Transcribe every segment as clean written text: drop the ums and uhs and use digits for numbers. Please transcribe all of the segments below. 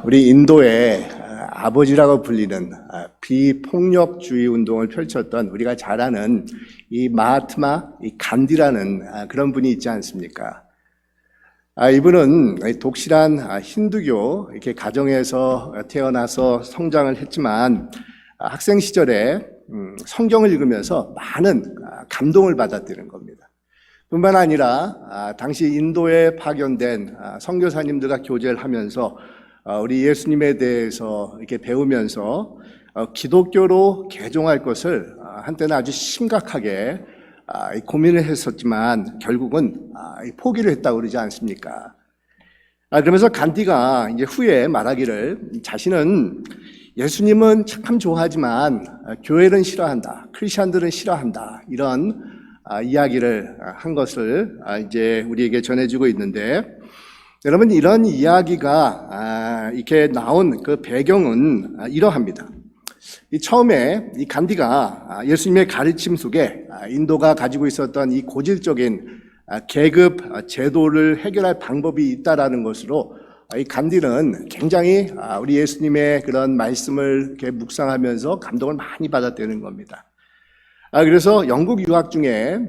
우리 인도의 아버지라고 불리는 비폭력주의 운동을 펼쳤던 우리가 잘 아는 이 마하트마 간디라는 그런 분이 있지 않습니까? 이분은 독실한 힌두교 이렇게 가정에서 태어나서 성장을 했지만 학생 시절에 성경을 읽으면서 많은 감동을 받았다는 겁니다. 뿐만 아니라 당시 인도에 파견된 선교사님들과 교제를 하면서 우리 예수님에 대해서 이렇게 배우면서 기독교로 개종할 것을 한때는 아주 심각하게 고민을 했었지만 결국은 포기를 했다고 그러지 않습니까? 그러면서 간디가 이제 후에 말하기를 자신은 예수님은 참 좋아하지만 교회는 싫어한다, 크리스천들은 싫어한다, 이런 이야기를 한 것을 이제 우리에게 전해주고 있는데, 여러분 이런 이야기가 이렇게 나온 그 배경은 이러합니다. 처음에 이 간디가 예수님의 가르침 속에 인도가 가지고 있었던 이 고질적인 계급 제도를 해결할 방법이 있다라는 것으로 이 간디는 굉장히 우리 예수님의 그런 말씀을 이렇게 묵상하면서 감동을 많이 받았다는 겁니다. 그래서 영국 유학 중에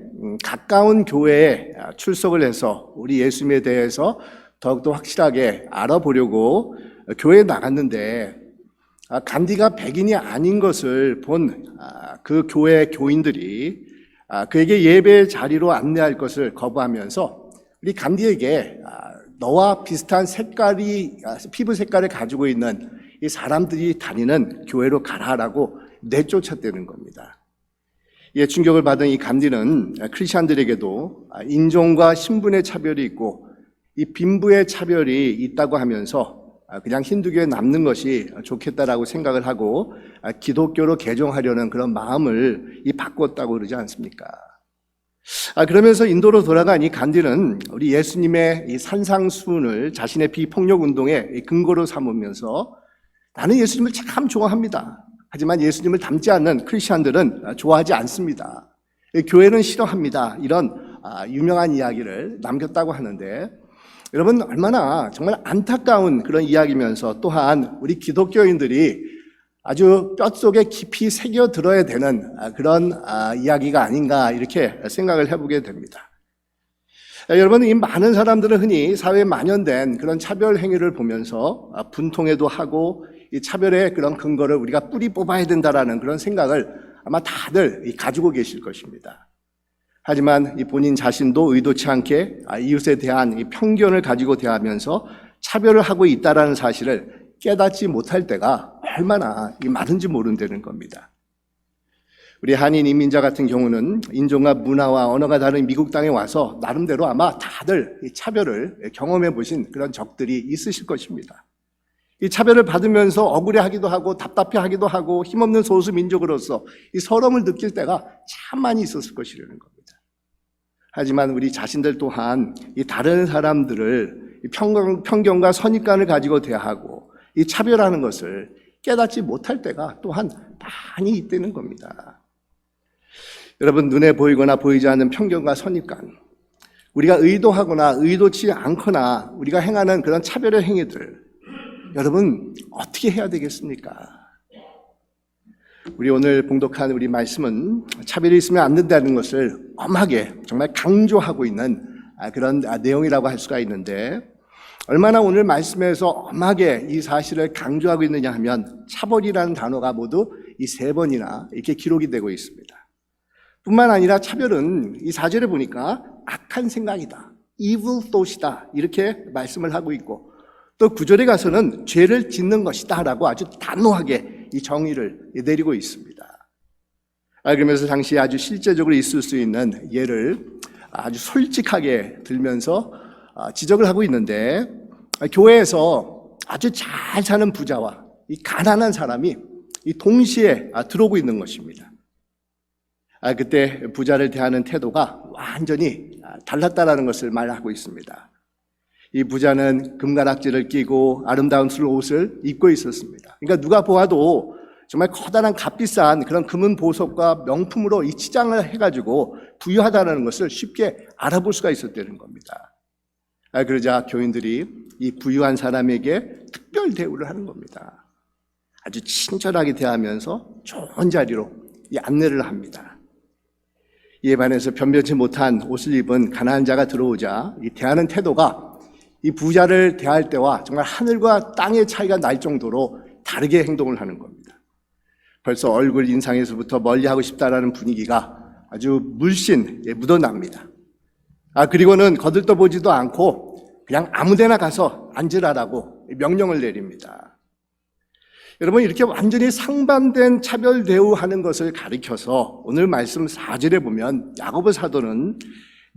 가까운 교회에 출석을 해서 우리 예수님에 대해서 더욱더 확실하게 알아보려고 교회에 나갔는데, 간디가 백인이 아닌 것을 본 그 교회 교인들이 그에게 예배 자리로 안내할 것을 거부하면서 우리 간디에게 너와 비슷한 피부 색깔을 가지고 있는 이 사람들이 다니는 교회로 가라라고 내쫓았다는 겁니다. 이에 충격을 받은 이 간디는 크리스천들에게도 인종과 신분의 차별이 있고 이 빈부의 차별이 있다고 하면서 그냥 힌두교에 남는 것이 좋겠다라고 생각을 하고 기독교로 개종하려는 그런 마음을 바꿨다고 그러지 않습니까? 그러면서 인도로 돌아간 이 간디는 우리 예수님의 이 산상수훈을 자신의 비폭력 운동의 근거로 삼으면서 나는 예수님을 참 좋아합니다. 하지만 예수님을 닮지 않는 크리스천들은 좋아하지 않습니다. 교회는 싫어합니다. 이런 유명한 이야기를 남겼다고 하는데, 여러분 얼마나 정말 안타까운 그런 이야기면서 또한 우리 기독교인들이 아주 뼛속에 깊이 새겨들어야 되는 그런 이야기가 아닌가 이렇게 생각을 해보게 됩니다. 여러분, 이 많은 사람들은 흔히 사회에 만연된 그런 차별 행위를 보면서 분통해도 하고 이 차별의 그런 근거를 우리가 뿌리 뽑아야 된다라는 그런 생각을 아마 다들 가지고 계실 것입니다. 하지만 이 본인 자신도 의도치 않게 이웃에 대한 이 편견을 가지고 대하면서 차별을 하고 있다라는 사실을 깨닫지 못할 때가 얼마나 많은지 모른다는 겁니다. 우리 한인 이민자 같은 경우는 인종과 문화와 언어가 다른 미국 땅에 와서 나름대로 아마 다들 이 차별을 경험해 보신 그런 적들이 있으실 것입니다. 이 차별을 받으면서 억울해하기도 하고 답답해하기도 하고 힘없는 소수 민족으로서 이 서러움을 느낄 때가 참 많이 있었을 것이라는 겁니다. 하지만 우리 자신들 또한 이 다른 사람들을 편견과 선입관을 가지고 대하고 이 차별하는 것을 깨닫지 못할 때가 또한 많이 있다는 겁니다. 여러분, 눈에 보이거나 보이지 않는 편견과 선입관, 우리가 의도하거나 의도치 않거나 우리가 행하는 그런 차별의 행위들, 여러분 어떻게 해야 되겠습니까? 우리 오늘 봉독한 우리 말씀은 차별이 있으면 안 된다는 것을 엄하게 정말 강조하고 있는 그런 내용이라고 할 수가 있는데, 얼마나 오늘 말씀에서 엄하게 이 사실을 강조하고 있느냐 하면 차별이라는 단어가 모두 이 3번이나 이렇게 기록이 되고 있습니다. 뿐만 아니라 차별은 이 4절에 보니까 악한 생각이다, evil thought이다 이렇게 말씀을 하고 있고, 또 9절에 가서는 죄를 짓는 것이다 라고 아주 단호하게 이 정의를 내리고 있습니다. 그러면서 당시에 아주 실제적으로 있을 수 있는 예를 아주 솔직하게 들면서 지적을 하고 있는데, 교회에서 아주 잘 사는 부자와 이 가난한 사람이 이 동시에 들어오고 있는 것입니다. 그때 부자를 대하는 태도가 완전히 달랐다라는 것을 말하고 있습니다. 이 부자는 금가락지를 끼고 아름다운 옷을 입고 있었습니다. 그러니까 누가 보아도 정말 커다란 값비싼 그런 금은 보석과 명품으로 이 치장을 해가지고 부유하다는 것을 쉽게 알아볼 수가 있었다는 겁니다. 그러자 교인들이 이 부유한 사람에게 차별 대우를 하는 겁니다. 아주 친절하게 대하면서 좋은 자리로 이 안내를 합니다. 이에 반해서 변변치 못한 옷을 입은 가난한 자가 들어오자 이 대하는 태도가 이 부자를 대할 때와 정말 하늘과 땅의 차이가 날 정도로 다르게 행동을 하는 겁니다. 벌써 얼굴 인상에서부터 멀리하고 싶다라는 분위기가 아주 물씬 묻어납니다. 그리고는 거들떠보지도 않고 그냥 아무데나 가서 앉으라라고 명령을 내립니다. 여러분, 이렇게 완전히 상반된 차별 대우하는 것을 가리켜서 오늘 말씀 4절에 보면 야고보 사도는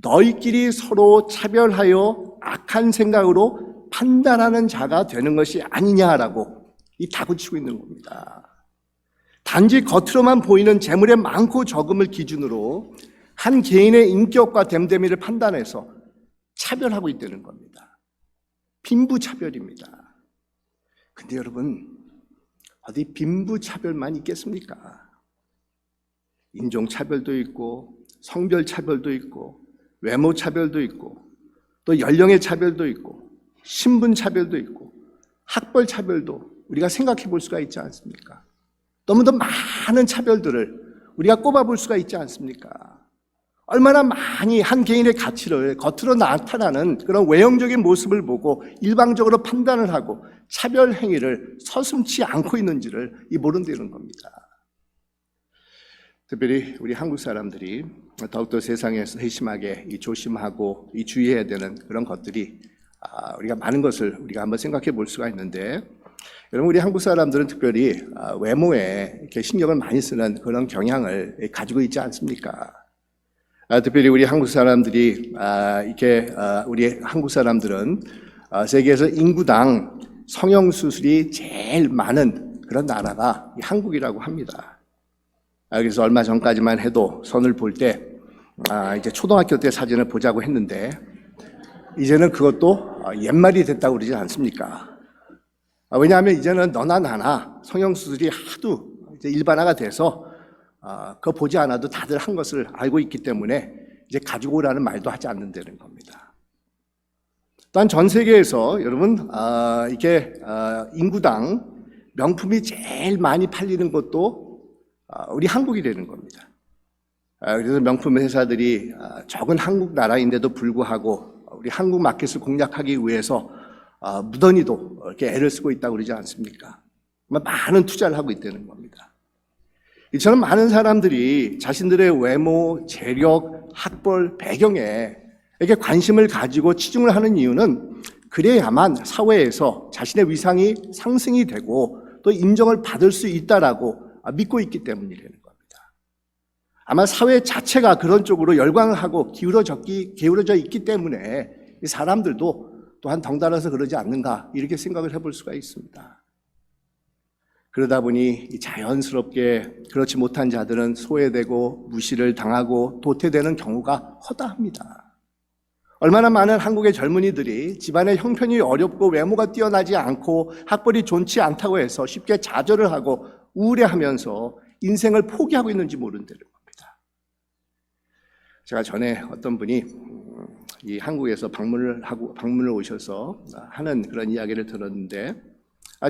너희끼리 서로 차별하여 악한 생각으로 판단하는 자가 되는 것이 아니냐라고 다그치고 있는 겁니다. 단지 겉으로만 보이는 재물의 많고 적음을 기준으로 한 개인의 인격과 됨됨이를 판단해서 차별하고 있다는 겁니다. 빈부차별입니다. 근데 여러분, 어디 빈부차별만 있겠습니까? 인종차별도 있고 성별차별도 있고 외모차별도 있고 또 연령의 차별도 있고 신분차별도 있고 학벌차별도 우리가 생각해 볼 수가 있지 않습니까? 너무도 많은 차별들을 우리가 꼽아볼 수가 있지 않습니까? 얼마나 많이 한 개인의 가치를 겉으로 나타나는 그런 외형적인 모습을 보고 일방적으로 판단을 하고 차별 행위를 서슴지 않고 있는지를 모른다는 겁니다. 특별히 우리 한국 사람들이 더욱더 세상에서 세심하게 조심하고 주의해야 되는 그런 것들이 우리가 많은 것을 우리가 한번 생각해 볼 수가 있는데, 여러분, 우리 한국 사람들은 특별히 외모에 이렇게 신경을 많이 쓰는 그런 경향을 가지고 있지 않습니까? 특별히 우리 한국 사람들이 우리 한국 사람들은 세계에서 인구당 성형수술이 제일 많은 그런 나라가 한국이라고 합니다. 그래서 얼마 전까지만 해도 선을 볼 때 이제 초등학교 때 사진을 보자고 했는데 이제는 그것도 옛말이 됐다고 그러지 않습니까? 왜냐하면 이제는 너나 나나 성형수술이 하도 이제 일반화가 돼서 그거 보지 않아도 다들 한 것을 알고 있기 때문에 이제 가지고 오라는 말도 하지 않는다는 겁니다. 또한 전 세계에서 여러분 인구당 명품이 제일 많이 팔리는 것도 우리 한국이라는 겁니다. 그래서 명품 회사들이 적은 한국 나라인데도 불구하고 우리 한국 마켓을 공략하기 위해서 무던히도 이렇게 애를 쓰고 있다고 그러지 않습니까? 많은 투자를 하고 있다는 겁니다. 이처럼 많은 사람들이 자신들의 외모, 재력, 학벌, 배경에 이렇게 관심을 가지고 치중을 하는 이유는 그래야만 사회에서 자신의 위상이 상승이 되고 또 인정을 받을 수 있다라고 믿고 있기 때문이라는 겁니다. 아마 사회 자체가 그런 쪽으로 열광을 하고 기울어져 있기 때문에 이 사람들도 또한 덩달아서 그러지 않는가 이렇게 생각을 해볼 수가 있습니다. 그러다 보니 자연스럽게 그렇지 못한 자들은 소외되고 무시를 당하고 도태되는 경우가 허다합니다. 얼마나 많은 한국의 젊은이들이 집안의 형편이 어렵고 외모가 뛰어나지 않고 학벌이 좋지 않다고 해서 쉽게 좌절을 하고 우울해하면서 인생을 포기하고 있는지 모른다는 겁니다. 제가 전에 어떤 분이 이 한국에서 방문을 오셔서 하는 그런 이야기를 들었는데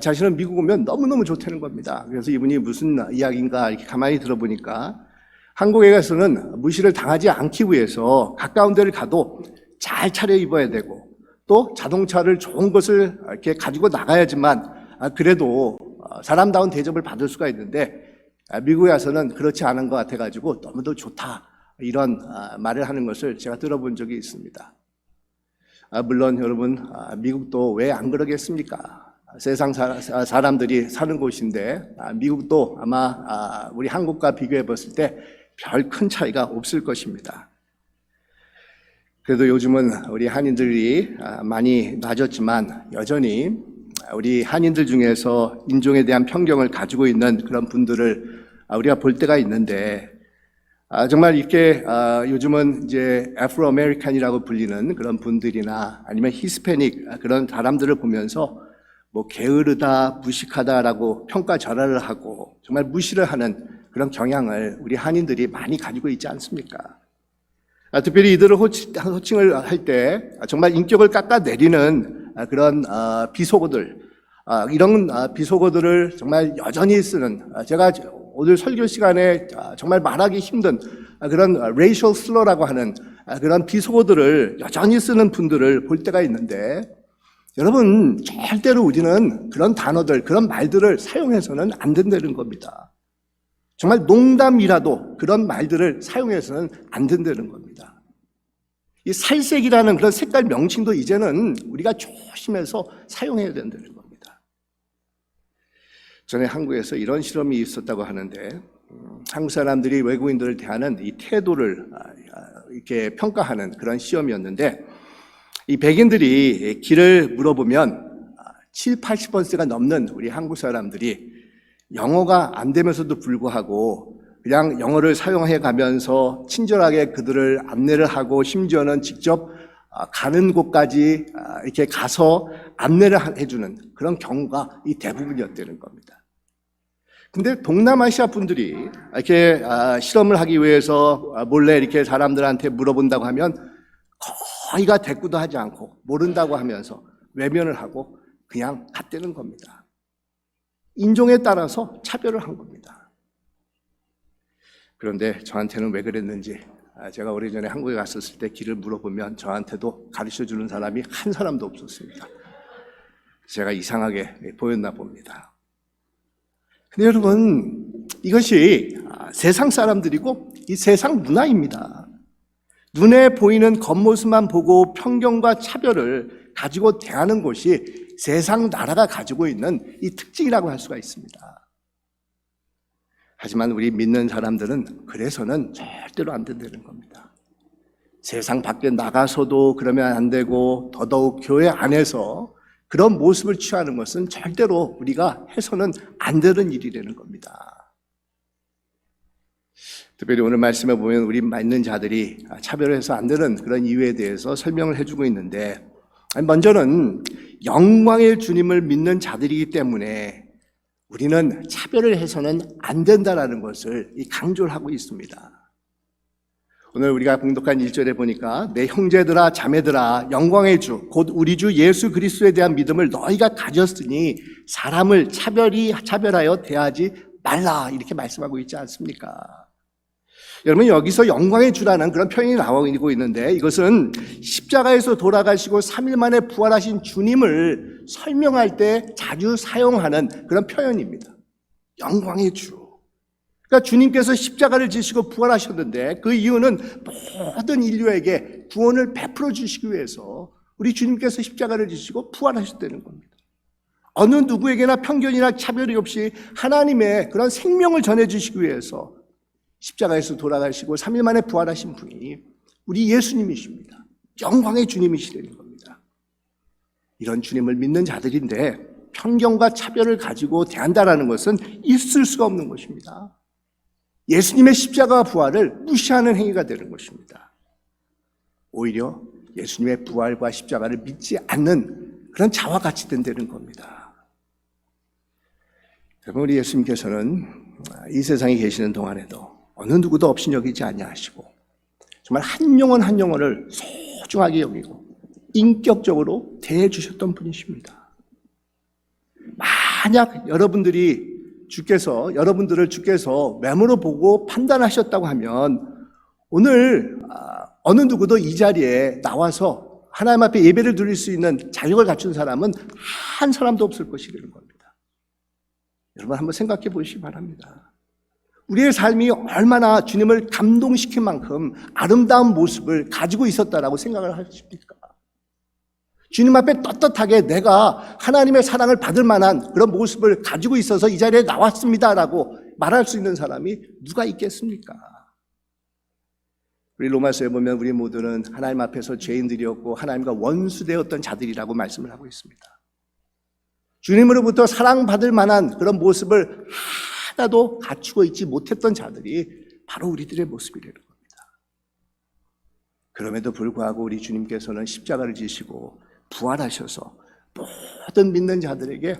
자신은 미국 오면 너무너무 좋다는 겁니다. 그래서 이분이 무슨 이야기인가 이렇게 가만히 들어보니까 한국에 가서는 무시를 당하지 않기 위해서 가까운 데를 가도 잘 차려입어야 되고 또 자동차를 좋은 것을 이렇게 가지고 나가야지만 그래도 사람다운 대접을 받을 수가 있는데 미국에 와서는 그렇지 않은 것 같아가지고 너무도 좋다 이런 말을 하는 것을 제가 들어본 적이 있습니다. 물론 여러분 미국도 왜 안 그러겠습니까? 세상 사람들이 사는 곳인데 미국도 아마 우리 한국과 비교해 봤을 때 별 큰 차이가 없을 것입니다. 그래도 요즘은 우리 한인들이 많이 낮았지만 여전히 우리 한인들 중에서 인종에 대한 편견을 가지고 있는 그런 분들을 우리가 볼 때가 있는데 정말 이렇게 요즘은 이제 애프로 아메리칸이라고 불리는 그런 분들이나 아니면 히스패닉 그런 사람들을 보면서 뭐 게으르다, 무식하다라고 평가절하를 하고 정말 무시를 하는 그런 경향을 우리 한인들이 많이 가지고 있지 않습니까? 특별히 이들을 호칭을 할 때 정말 인격을 깎아내리는 그런 비속어들, 이런 비속어들을 정말 여전히 쓰는, 제가 오늘 설교 시간에 정말 말하기 힘든 그런 racial slur라고 하는 그런 비속어들을 여전히 쓰는 분들을 볼 때가 있는데, 여러분, 절대로 우리는 그런 단어들, 그런 말들을 사용해서는 안 된다는 겁니다. 정말 농담이라도 그런 말들을 사용해서는 안 된다는 겁니다. 이 살색이라는 그런 색깔 명칭도 이제는 우리가 조심해서 사용해야 된다는 겁니다. 전에 한국에서 이런 실험이 있었다고 하는데, 한국 사람들이 외국인들을 대하는 이 태도를 이렇게 평가하는 그런 시험이었는데, 이 백인들이 길을 물어보면 80%가 넘는 우리 한국 사람들이 영어가 안 되면서도 불구하고 그냥 영어를 사용해 가면서 친절하게 그들을 안내를 하고, 심지어는 직접 가는 곳까지 이렇게 가서 안내를 해주는 그런 경우가 이 대부분이었다는 겁니다. 근데 동남아시아 분들이 이렇게 실험을 하기 위해서 몰래 이렇게 사람들한테 물어본다고 하면 거의가 대꾸도 하지 않고 모른다고 하면서 외면을 하고 그냥 갔다는 겁니다. 인종에 따라서 차별을 한 겁니다. 그런데 저한테는 왜 그랬는지, 제가 오래전에 한국에 갔었을 때 길을 물어보면 저한테도 가르쳐주는 사람이 한 사람도 없었습니다. 제가 이상하게 보였나 봅니다. 근데 여러분, 이것이 세상 사람들이고 이 세상 문화입니다. 눈에 보이는 겉모습만 보고 편견과 차별을 가지고 대하는 것이 세상 나라가 가지고 있는 이 특징이라고 할 수가 있습니다. 하지만 우리 믿는 사람들은 그래서는 절대로 안 된다는 겁니다. 세상 밖에 나가서도 그러면 안 되고, 더더욱 교회 안에서 그런 모습을 취하는 것은 절대로 우리가 해서는 안 되는 일이라는 겁니다. 특별히 오늘 말씀에 보면 우리 믿는 자들이 차별해서 안 되는 그런 이유에 대해서 설명을 해주고 있는데, 먼저는 영광의 주님을 믿는 자들이기 때문에 우리는 차별을 해서는 안 된다는 것을 강조를 하고 있습니다. 오늘 우리가 봉독한 1절에 보니까 내 형제들아 자매들아 영광의 주 곧 우리 주 예수 그리스도에 대한 믿음을 너희가 가졌으니 사람을 차별하여 대하지 말라, 이렇게 말씀하고 있지 않습니까? 여러분, 여기서 영광의 주라는 그런 표현이 나오고 있는데, 이것은 십자가에서 돌아가시고 3일 만에 부활하신 주님을 설명할 때 자주 사용하는 그런 표현입니다. 영광의 주. 그러니까 주님께서 십자가를 지시고 부활하셨는데, 그 이유는 모든 인류에게 구원을 베풀어 주시기 위해서 우리 주님께서 십자가를 지시고 부활하셨다는 겁니다. 어느 누구에게나 편견이나 차별이 없이 하나님의 그런 생명을 전해주시기 위해서 십자가에서 돌아가시고 3일 만에 부활하신 분이 우리 예수님이십니다. 영광의 주님이시라는 겁니다. 이런 주님을 믿는 자들인데 편견과 차별을 가지고 대한다는 것은 있을 수가 없는 것입니다. 예수님의 십자가 부활을 무시하는 행위가 되는 것입니다. 오히려 예수님의 부활과 십자가를 믿지 않는 그런 자와 같이 된다는 겁니다. 여러분, 우리 예수님께서는 이 세상에 계시는 동안에도 어느 누구도 업신여기지 아니하시고 정말 한 영혼 한 영혼을 소중하게 여기고 인격적으로 대해주셨던 분이십니다. 만약 여러분들을 주께서 외모로 보고 판단하셨다고 하면 오늘 어느 누구도 이 자리에 나와서 하나님 앞에 예배를 드릴 수 있는 자격을 갖춘 사람은 한 사람도 없을 것이라는 겁니다. 여러분, 한번 생각해 보시기 바랍니다. 우리의 삶이 얼마나 주님을 감동시킨 만큼 아름다운 모습을 가지고 있었다라고 생각을 하십니까? 주님 앞에 떳떳하게 내가 하나님의 사랑을 받을 만한 그런 모습을 가지고 있어서 이 자리에 나왔습니다라고 말할 수 있는 사람이 누가 있겠습니까? 우리 로마서에 보면 우리 모두는 하나님 앞에서 죄인들이었고 하나님과 원수되었던 자들이라고 말씀을 하고 있습니다. 주님으로부터 사랑받을 만한 그런 모습을 하나도 갖추고 있지 못했던 자들이 바로 우리들의 모습이라는 겁니다. 그럼에도 불구하고 우리 주님께서는 십자가를 지시고 부활하셔서 모든 믿는 자들에게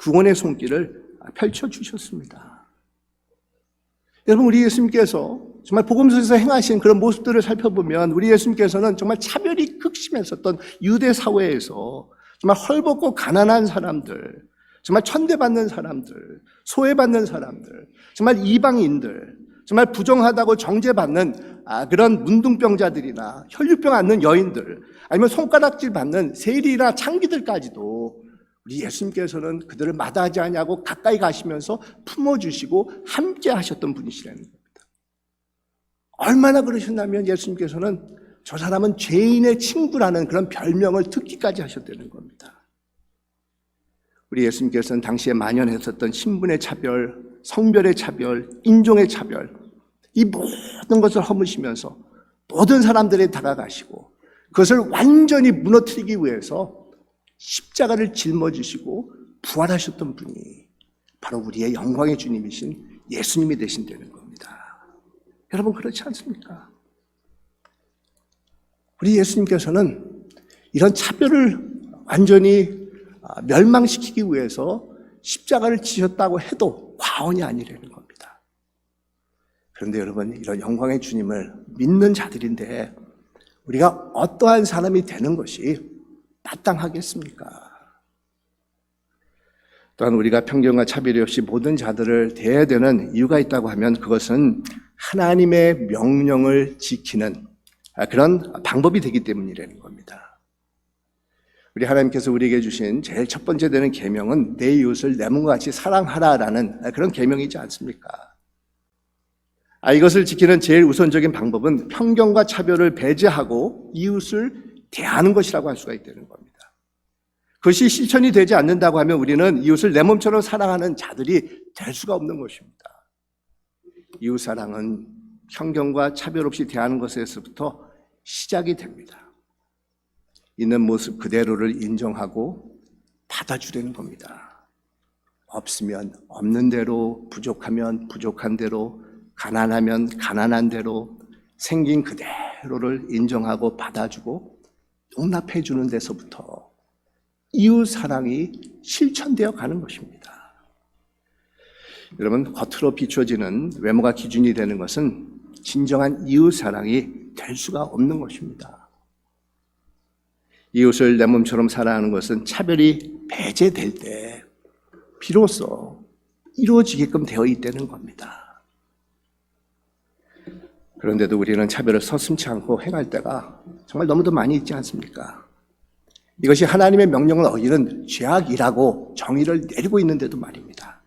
구원의 손길을 펼쳐주셨습니다. 여러분, 우리 예수님께서 정말 복음서에서 행하신 그런 모습들을 살펴보면 우리 예수님께서는 정말 차별이 극심했었던 유대 사회에서 정말 헐벗고 가난한 사람들, 정말 천대받는 사람들, 소외받는 사람들, 정말 이방인들, 정말 부정하다고 정죄받는 그런 문둥병자들이나 혈류병 앓는 여인들, 아니면 손가락질 받는 세리나 창기들까지도 우리 예수님께서는 그들을 마다하지 아니하고 가까이 가시면서 품어주시고 함께 하셨던 분이시라는 겁니다. 얼마나 그러셨냐면 예수님께서는 저 사람은 죄인의 친구라는 그런 별명을 듣기까지 하셨다는 겁니다. 우리 예수님께서는 당시에 만연했었던 신분의 차별, 성별의 차별, 인종의 차별, 이 모든 것을 허무시면서 모든 사람들에 다가가시고 그것을 완전히 무너뜨리기 위해서 십자가를 짊어지시고 부활하셨던 분이 바로 우리의 영광의 주님이신 예수님이 되신다는 겁니다. 여러분 그렇지 않습니까? 우리 예수님께서는 이런 차별을 완전히 멸망시키기 위해서 십자가를 지셨다고 해도 과언이 아니라는 겁니다. 그런데 여러분 이런 영광의 주님을 믿는 자들인데 우리가 어떠한 사람이 되는 것이 마땅하겠습니까? 또한 우리가 편견과 차별이 없이 모든 자들을 대해야 되는 이유가 있다고 하면 그것은 하나님의 명령을 지키는 그런 방법이 되기 때문이라는 겁니다. 우리 하나님께서 우리에게 주신 제일 첫 번째 되는 계명은 내 이웃을 내 몸과 같이 사랑하라라는 그런 계명이지 않습니까? 이것을 지키는 제일 우선적인 방법은 편견과 차별을 배제하고 이웃을 대하는 것이라고 할 수가 있다는 겁니다. 그것이 실천이 되지 않는다고 하면 우리는 이웃을 내 몸처럼 사랑하는 자들이 될 수가 없는 것입니다. 이웃 사랑은 편견과 차별 없이 대하는 것에서부터 시작이 됩니다. 있는 모습 그대로를 인정하고 받아주려는 겁니다. 없으면 없는 대로, 부족하면 부족한 대로, 가난하면 가난한 대로 생긴 그대로를 인정하고 받아주고 용납해 주는 데서부터 이웃 사랑이 실천되어 가는 것입니다. 여러분 겉으로 비춰지는 외모가 기준이 되는 것은 진정한 이웃 사랑이 될 수가 없는 것입니다. 이웃을 내 몸처럼 사랑하는 것은 차별이 배제될 때 비로소 이루어지게끔 되어 있다는 겁니다. 그런데도 우리는 차별을 서슴지 않고 행할 때가 정말 너무도 많이 있지 않습니까? 이것이 하나님의 명령을 어기는 죄악이라고 정의를 내리고 있는데도 말입니다.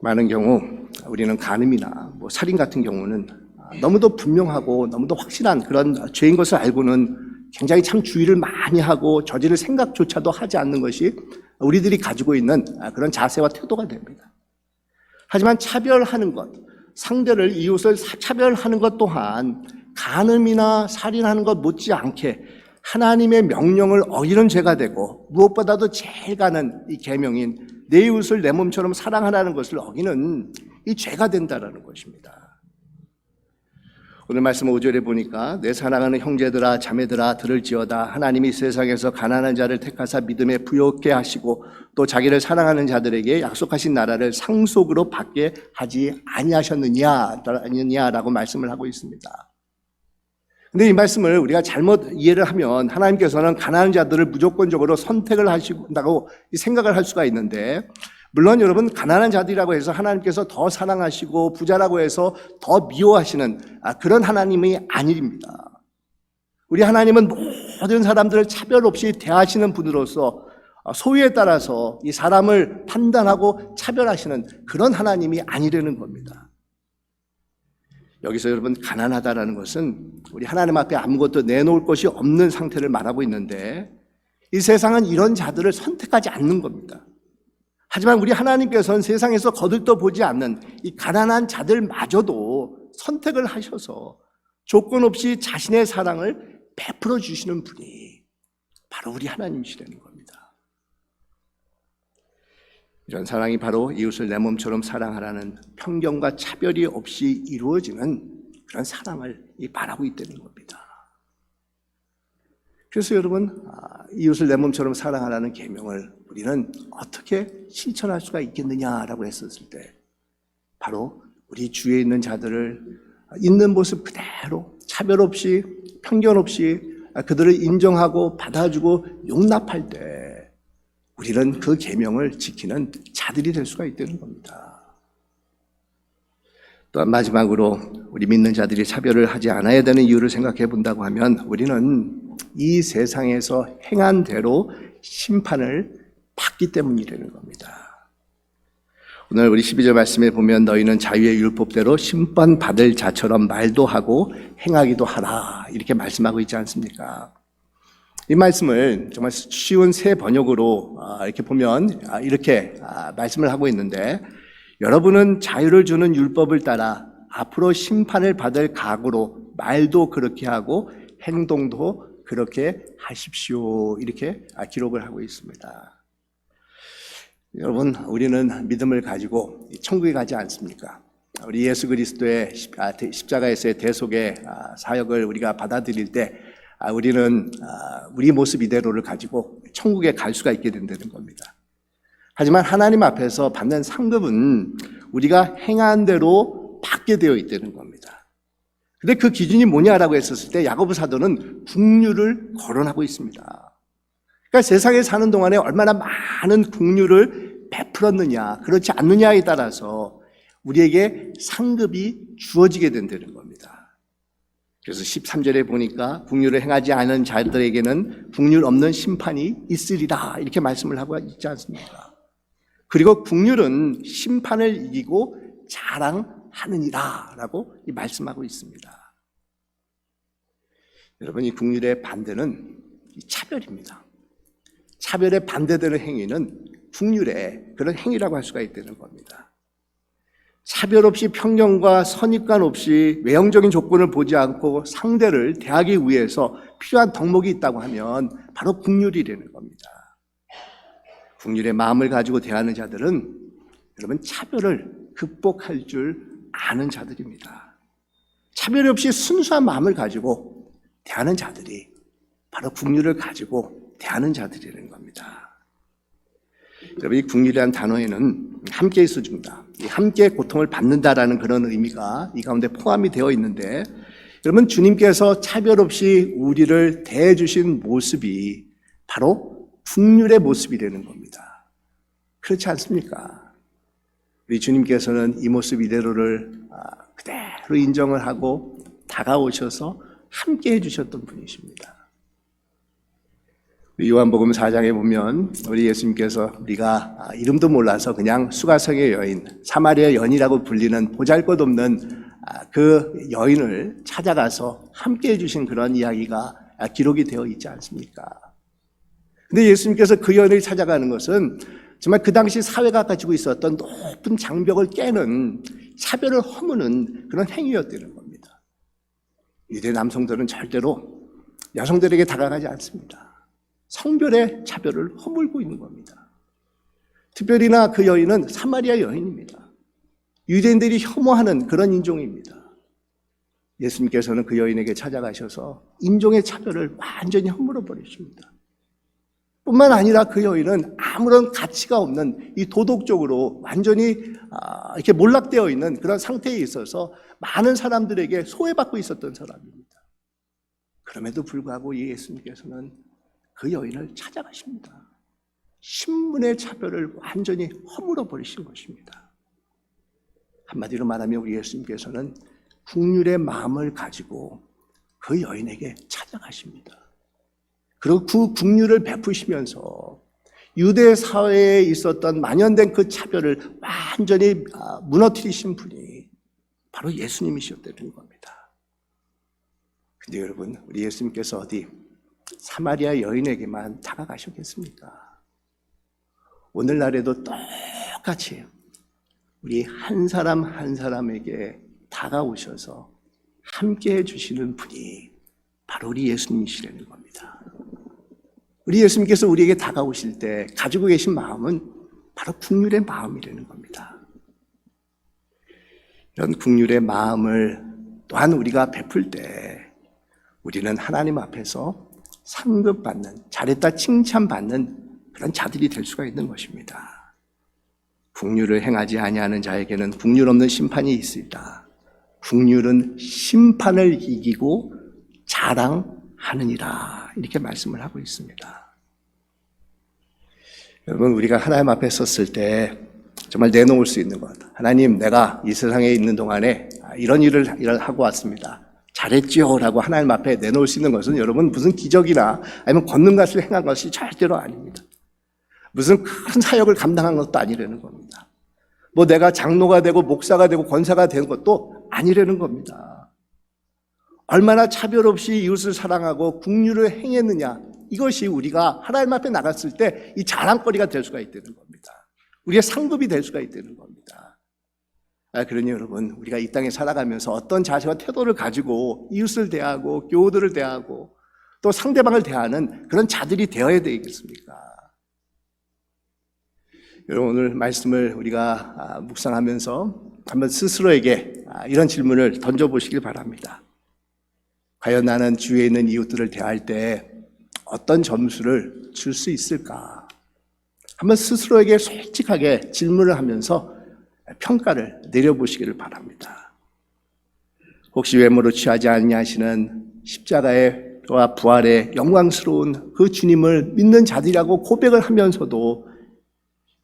많은 경우 우리는 간음이나 살인 같은 경우는 너무도 분명하고 너무도 확실한 그런 죄인 것을 알고는 굉장히 참 주의를 많이 하고 저지를 생각조차도 하지 않는 것이 우리들이 가지고 있는 그런 자세와 태도가 됩니다. 하지만 차별하는 것, 상대를 이웃을 차별하는 것 또한 간음이나 살인하는 것 못지않게 하나님의 명령을 어기는 죄가 되고 무엇보다도 제일 가는 이 계명인 내 이웃을 내 몸처럼 사랑하라는 것을 어기는 이 죄가 된다라는 것입니다. 오늘 말씀 5절에 보니까 내 사랑하는 형제들아 자매들아 들을지어다 하나님이 세상에서 가난한 자를 택하사 믿음에 부요케 하시고 또 자기를 사랑하는 자들에게 약속하신 나라를 상속으로 받게 하지 아니하셨느냐라고 말씀을 하고 있습니다. 근데 이 말씀을 우리가 잘못 이해를 하면 하나님께서는 가난한 자들을 무조건적으로 선택을 하신다고 생각을 할 수가 있는데 물론 여러분 가난한 자들이라고 해서 하나님께서 더 사랑하시고 부자라고 해서 더 미워하시는 그런 하나님이 아닙니다. 우리 하나님은 모든 사람들을 차별 없이 대하시는 분으로서 소유에 따라서 이 사람을 판단하고 차별하시는 그런 하나님이 아니라는 겁니다. 여기서 여러분 가난하다라는 것은 우리 하나님 앞에 아무것도 내놓을 것이 없는 상태를 말하고 있는데 이 세상은 이런 자들을 선택하지 않는 겁니다. 하지만 우리 하나님께서는 세상에서 거들떠 보지 않는 이 가난한 자들마저도 선택을 하셔서 조건 없이 자신의 사랑을 베풀어 주시는 분이 바로 우리 하나님이시라는 겁니다. 이런 사랑이 바로 이웃을 내 몸처럼 사랑하라는 편견과 차별이 없이 이루어지는 그런 사랑을 말하고 있다는 겁니다. 그래서 여러분 이웃을 내 몸처럼 사랑하라는 계명을 우리는 어떻게 실천할 수가 있겠느냐라고 했었을 때 바로 우리 주위에 있는 자들을 있는 모습 그대로 차별 없이 편견 없이 그들을 인정하고 받아주고 용납할 때 우리는 그 계명을 지키는 자들이 될 수가 있다는 겁니다. 또한 마지막으로 우리 믿는 자들이 차별을 하지 않아야 되는 이유를 생각해 본다고 하면 우리는 이 세상에서 행한 대로 심판을 받기 때문이라는 겁니다. 오늘 우리 12절 말씀에 보면 너희는 자유의 율법대로 심판받을 자처럼 말도 하고 행하기도 하라 이렇게 말씀하고 있지 않습니까? 이 말씀을 정말 쉬운 새 번역으로 이렇게 보면 이렇게 말씀을 하고 있는데 여러분은 자유를 주는 율법을 따라 앞으로 심판을 받을 각오로 말도 그렇게 하고 행동도 그렇게 하십시오 이렇게 기록을 하고 있습니다. 여러분 우리는 믿음을 가지고 천국에 가지 않습니까? 우리 예수 그리스도의 십자가에서의 대속의 사역을 우리가 받아들일 때 우리는 우리 모습 이대로를 가지고 천국에 갈 수가 있게 된다는 겁니다. 하지만 하나님 앞에서 받는 상급은 우리가 행한 대로 받게 되어 있다는 겁니다. 근데 그 기준이 뭐냐라고 했었을 때 야고보 사도는 국률을 거론하고 있습니다. 그러니까 세상에 사는 동안에 얼마나 많은 국률을 베풀었느냐, 그렇지 않느냐에 따라서 우리에게 상급이 주어지게 된다는 겁니다. 그래서 13절에 보니까 국률을 행하지 않은 자들에게는 국률 없는 심판이 있으리라 이렇게 말씀을 하고 있지 않습니까? 그리고 국률은 심판을 이기고 자랑하느니라 라고 말씀하고 있습니다. 여러분 이 국률의 반대는 차별입니다. 차별에 반대되는 행위는 국률의 그런 행위라고 할 수가 있다는 겁니다. 차별 없이 편견과 선입관 없이 외형적인 조건을 보지 않고 상대를 대하기 위해서 필요한 덕목이 있다고 하면 바로 국률이라는 겁니다. 국률의 마음을 가지고 대하는 자들은 여러분 차별을 극복할 줄 아는 자들입니다. 차별 없이 순수한 마음을 가지고 대하는 자들이 바로 국률을 가지고 대하는 자들이라는 겁니다. 여러분 이 국률이라는 단어에는 함께 있어줍니다. 함께 고통을 받는다라는 그런 의미가 이 가운데 포함이 되어 있는데 여러분 주님께서 차별 없이 우리를 대해주신 모습이 바로 국률의 모습이라는 겁니다. 그렇지 않습니까? 우리 주님께서는 이 모습 이대로를 그대로 인정을 하고 다가오셔서 함께 해주셨던 분이십니다. 요한복음 4장에 보면 우리 예수님께서 우리가 이름도 몰라서 그냥 수가성의 여인, 사마리아 여인이라고 불리는 보잘것없는 그 여인을 찾아가서 함께 해주신 그런 이야기가 기록이 되어 있지 않습니까? 근데 예수님께서 그 여인을 찾아가는 것은 정말 그 당시 사회가 가지고 있었던 높은 장벽을 깨는 차별을 허무는 그런 행위였다는 겁니다. 유대 남성들은 절대로 여성들에게 다가가지 않습니다. 성별의 차별을 허물고 있는 겁니다. 특별히나 그 여인은 사마리아 여인입니다. 유대인들이 혐오하는 그런 인종입니다. 예수님께서는 그 여인에게 찾아가셔서 인종의 차별을 완전히 허물어 버리십니다. 뿐만 아니라 그 여인은 아무런 가치가 없는 이 도덕적으로 완전히 이렇게 몰락되어 있는 그런 상태에 있어서 많은 사람들에게 소외받고 있었던 사람입니다. 그럼에도 불구하고 예수님께서는 그 여인을 찾아가십니다. 신분의 차별을 완전히 허물어 버리신 것입니다. 한마디로 말하면 우리 예수님께서는 국률의 마음을 가지고 그 여인에게 찾아가십니다. 그리고 그 국률을 베푸시면서 유대 사회에 있었던 만연된 그 차별을 완전히 무너뜨리신 분이 바로 예수님이셨다는 겁니다. 근데 여러분, 우리 예수님께서 어디 사마리아 여인에게만 다가가셨겠습니까? 오늘날에도 똑같이 우리 한 사람 한 사람에게 다가오셔서 함께 해주시는 분이 바로 우리 예수님이시라는 겁니다. 우리 예수님께서 우리에게 다가오실 때 가지고 계신 마음은 바로 국률의 마음이라는 겁니다. 이런 국률의 마음을 또한 우리가 베풀 때 우리는 하나님 앞에서 상급받는, 잘했다 칭찬받는 그런 자들이 될 수가 있는 것입니다. 국률을 행하지 아니하는 자에게는 국률 없는 심판이 있으리라. 국률은 심판을 이기고 자랑하느니라. 이렇게 말씀을 하고 있습니다. 여러분, 우리가 하나님 앞에 섰을 때 정말 내놓을 수 있는 것. 하나님, 내가 이 세상에 있는 동안에 이런 일을 하고 왔습니다. 잘했지요? 라고 하나님 앞에 내놓을 수 있는 것은 여러분 무슨 기적이나 아니면 걷는 것을 행한 것이 절대로 아닙니다. 무슨 큰 사역을 감당한 것도 아니라는 겁니다. 뭐 내가 장로가 되고 목사가 되고 권사가 된 것도 아니라는 겁니다. 얼마나 차별 없이 이웃을 사랑하고 긍휼을 행했느냐, 이것이 우리가 하나님 앞에 나갔을 때 이 자랑거리가 될 수가 있다는 겁니다. 우리의 상급이 될 수가 있다는 겁니다. 그러니 여러분, 우리가 이 땅에 살아가면서 어떤 자세와 태도를 가지고 이웃을 대하고 교우들을 대하고 또 상대방을 대하는 그런 자들이 되어야 되겠습니까? 여러분, 오늘 말씀을 우리가 묵상하면서 한번 스스로에게 이런 질문을 던져보시길 바랍니다. 과연 나는 주위에 있는 이웃들을 대할 때 어떤 점수를 줄 수 있을까? 한번 스스로에게 솔직하게 질문을 하면서 평가를 내려보시기를 바랍니다. 혹시 외모로 취하지 않냐 하시는 십자가와 부활의 영광스러운 그 주님을 믿는 자들이라고 고백을 하면서도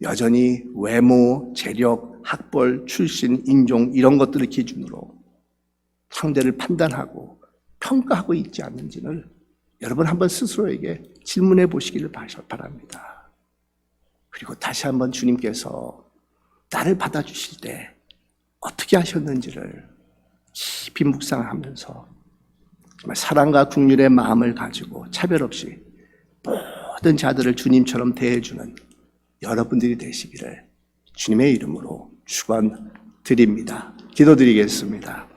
여전히 외모, 재력, 학벌, 출신, 인종 이런 것들을 기준으로 상대를 판단하고 평가하고 있지 않는지를 여러분 한번 스스로에게 질문해 보시기를 바랍니다. 그리고 다시 한번 주님께서 나를 받아주실 때 어떻게 하셨는지를 깊이 묵상하면서 정말 사랑과 긍휼의 마음을 가지고 차별 없이 모든 자들을 주님처럼 대해주는 여러분들이 되시기를 주님의 이름으로 축원드립니다. 기도드리겠습니다.